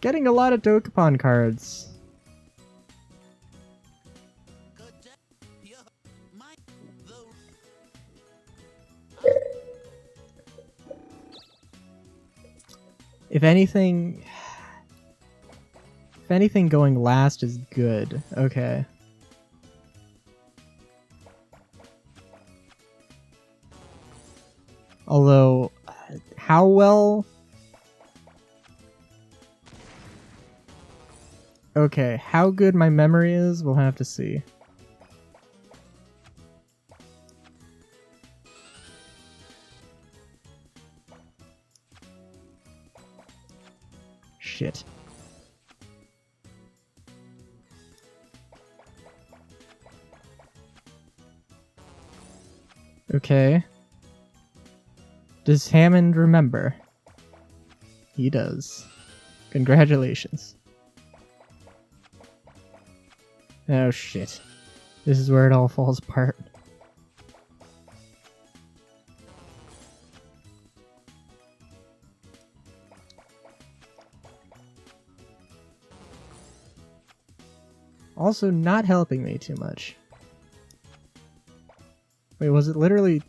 getting a lot of Dokapon cards. If anything going last is good. Okay. Although, how well? Okay, how good my memory is, we'll have to see. Shit. Okay. Does Hammond remember? He does. Congratulations. Oh shit. This is where it all falls apart. Also not helping me too much. Wait, was it literally...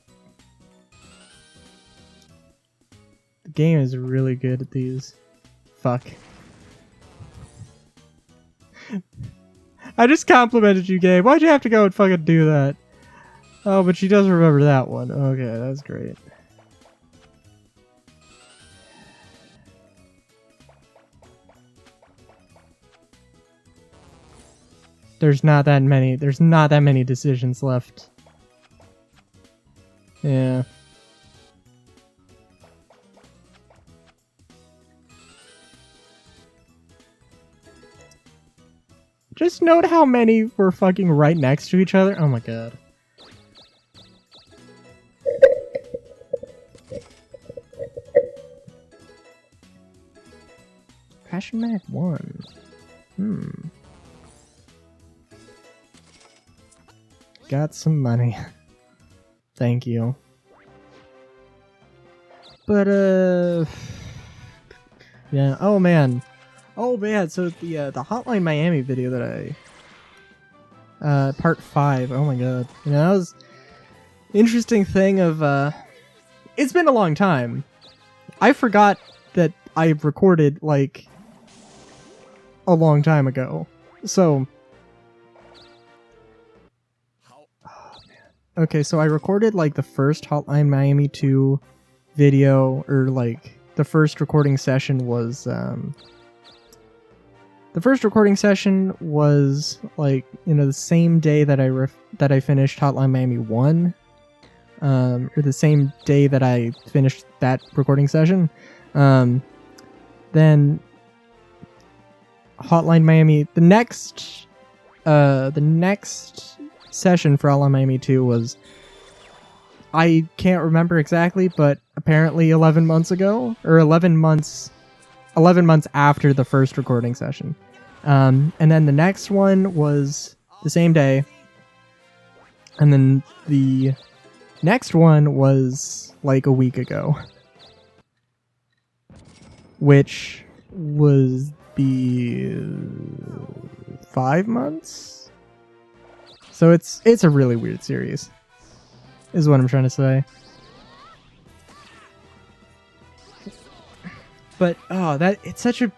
The game is really good at these. Fuck. I just complimented you, Gabe. Why'd you have to go and fucking do that? Oh, but she does remember that one. Okay, that's great. There's not that many decisions left. Yeah. Just note how many were fucking right next to each other. Oh my god. Passion Mag 1. Got some money. Thank you. But, yeah, oh man, so the Hotline Miami video that part 5, oh my god, you know, that was interesting thing of, it's been a long time. I forgot that I recorded, like, a long time ago, so... Okay, so I recorded, like, the first Hotline Miami 2 video, or, like, the first recording session was, like, you know, the same day that I finished Hotline Miami 1, or the same day that I finished that recording session. Then Hotline Miami, the next session for Hotline Miami 2 was, I can't remember exactly, but apparently 11 months ago, or 11 months after the first recording session. And then the next one was the same day, and then the next one was like a week ago, which was the 5 months. So it's a really weird series, is what I'm trying to say. But it's such a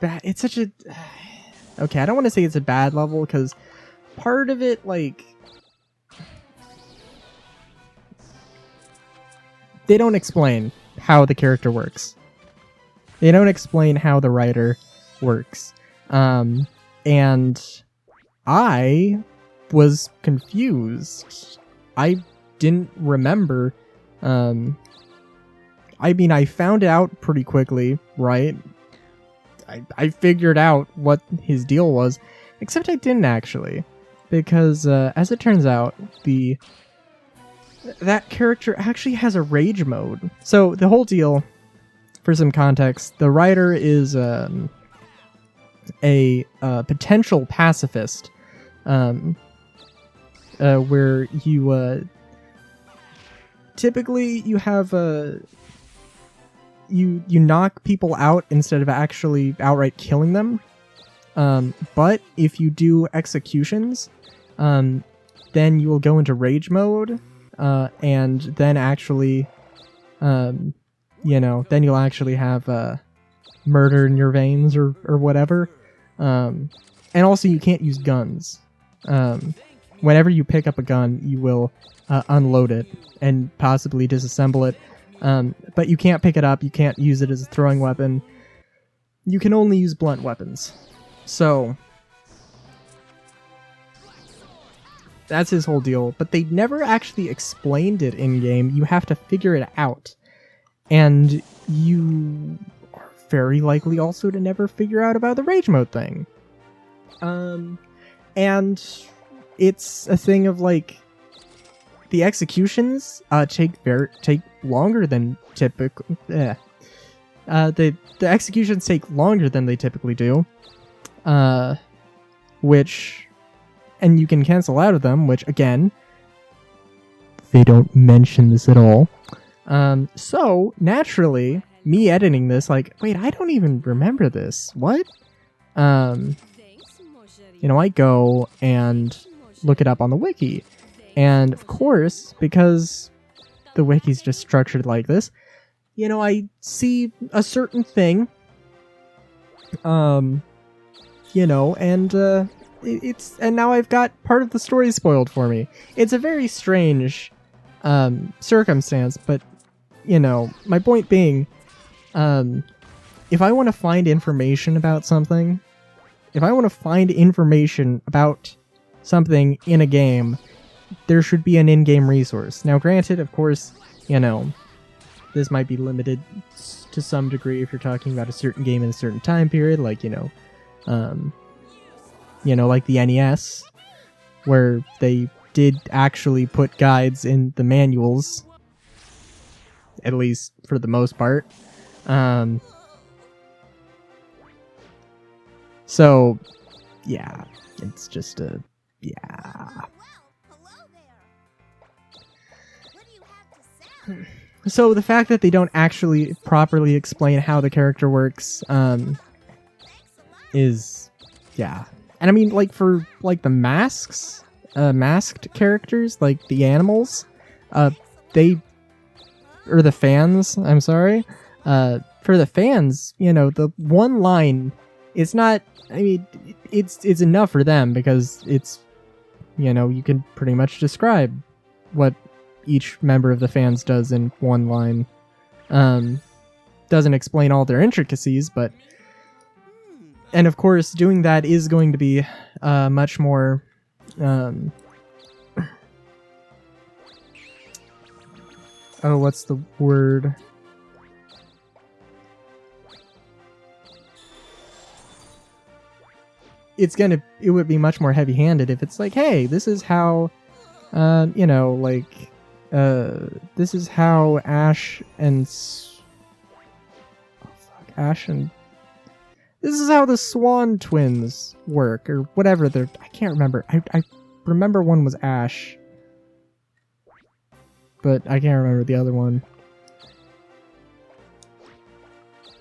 okay, I don't want to say it's a bad level, because part of it, like, they don't explain how the character works. They don't explain how the writer works. And I was confused. I didn't remember. I mean, I found out pretty quickly, right? I figured out what his deal was, except I didn't actually, because as it turns out, that character actually has a rage mode. So the whole deal, for some context, the writer is a potential pacifist, where you typically you have you knock people out instead of actually outright killing them. But if you do executions, then you will go into rage mode, and then actually, then you'll actually have murder in your veins or whatever. And also, you can't use guns. Whenever you pick up a gun, you will unload it and possibly disassemble it. But you can't pick it up. You can't use it as a throwing weapon. You can only use blunt weapons. So that's his whole deal. But they never actually explained it in game. You have to figure it out. And you are very likely also to never figure out about the rage mode thing. And it's a thing of like the executions take longer than typical. The executions take longer than they typically do. Which, and you can cancel out of them, which again, they don't mention this at all. So naturally, me editing this, like, wait, I don't even remember this. What? I go and look it up on the wiki. And of course, because the wiki's just structured like this, I see a certain thing, and now I've got part of the story spoiled for me. It's a very strange circumstance, but my point being, if I want to find information about something, in a game, there should be an in-game resource. Now, granted, of course, this might be limited to some degree if you're talking about a certain game in a certain time period, like, like the NES, where they did actually put guides in the manuals, at least for the most part. So, yeah, it's just So the fact that they don't actually properly explain how the character works, is, yeah. And I mean, like, for, like, the masked characters, like the animals, or the fans, I'm sorry, for the fans, the one line, it's not, I mean, it's enough for them, because it's, you can pretty much describe what each member of the fans does in one line. Doesn't explain all their intricacies, but, and of course, doing that is going to be much more, what's the word? It would be much more heavy-handed if it's like, hey, this is how, this is how Ash and this is how the Swan twins work, or whatever I can't remember. I remember one was Ash, but I can't remember the other one.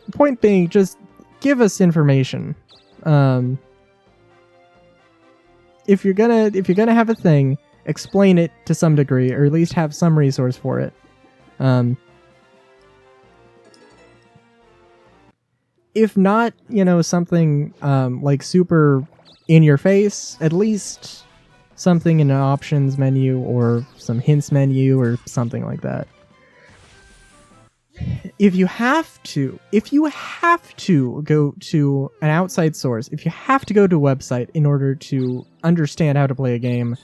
The point being, just give us information. If you're gonna have a thing, explain it to some degree, or at least have some resource for it. If not, something like super in your face, at least something in an options menu or some hints menu or something like that. If you have to go to an outside source, if you have to go to a website in order to understand how to play a game,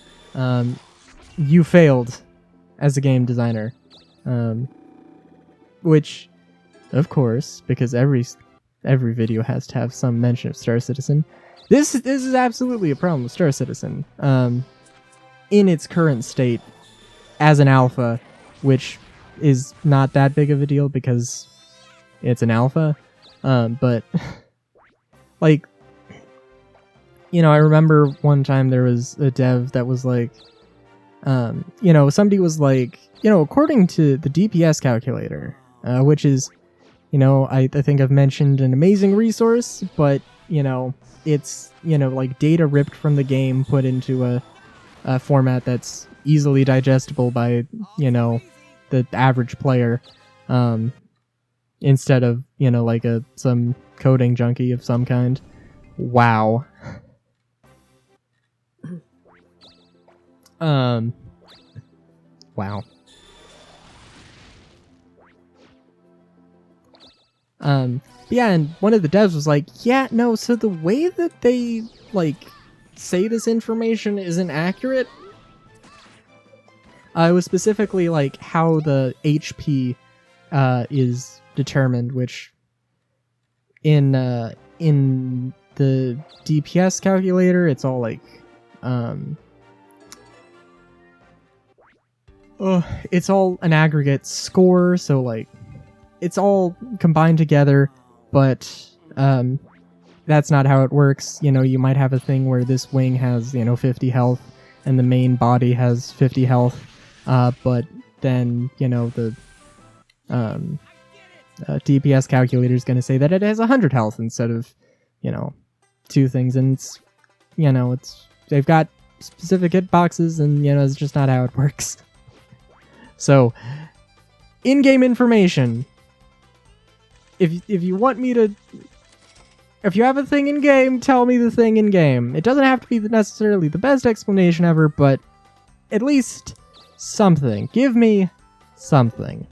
you failed as a game designer. Which, of course, because every video has to have some mention of Star Citizen. This is absolutely a problem with Star Citizen. In its current state, as an alpha, which is not that big of a deal because it's an alpha. But, like, I remember one time there was a dev that was like, somebody was like, according to the DPS calculator, which is You know, I think I've mentioned an amazing resource, but, you know, it's, you know, like data ripped from the game put into a format that's easily digestible by, you know, the average player, instead of, you know, like some coding junkie of some kind. Wow. Wow. Yeah, and one of the devs was like, yeah, no, so the way that they, like, say this information isn't accurate. It was specifically, like, how the HP, is determined, which in the DPS calculator, it's all, like, it's all an aggregate score, so, like, it's all combined together, but that's not how it works. You know, you might have a thing where this wing has, you know, 50 health and the main body has 50 health, but then, you know, the DPS calculator is going to say that it has 100 health instead of, you know, 2 things, and it's, you know, they've got specific hitboxes, and, you know, it's just not how it works. So, in-game information. If you want me to... If you have a thing in-game, tell me the thing in-game. It doesn't have to be necessarily the best explanation ever, but at least something. Give me something.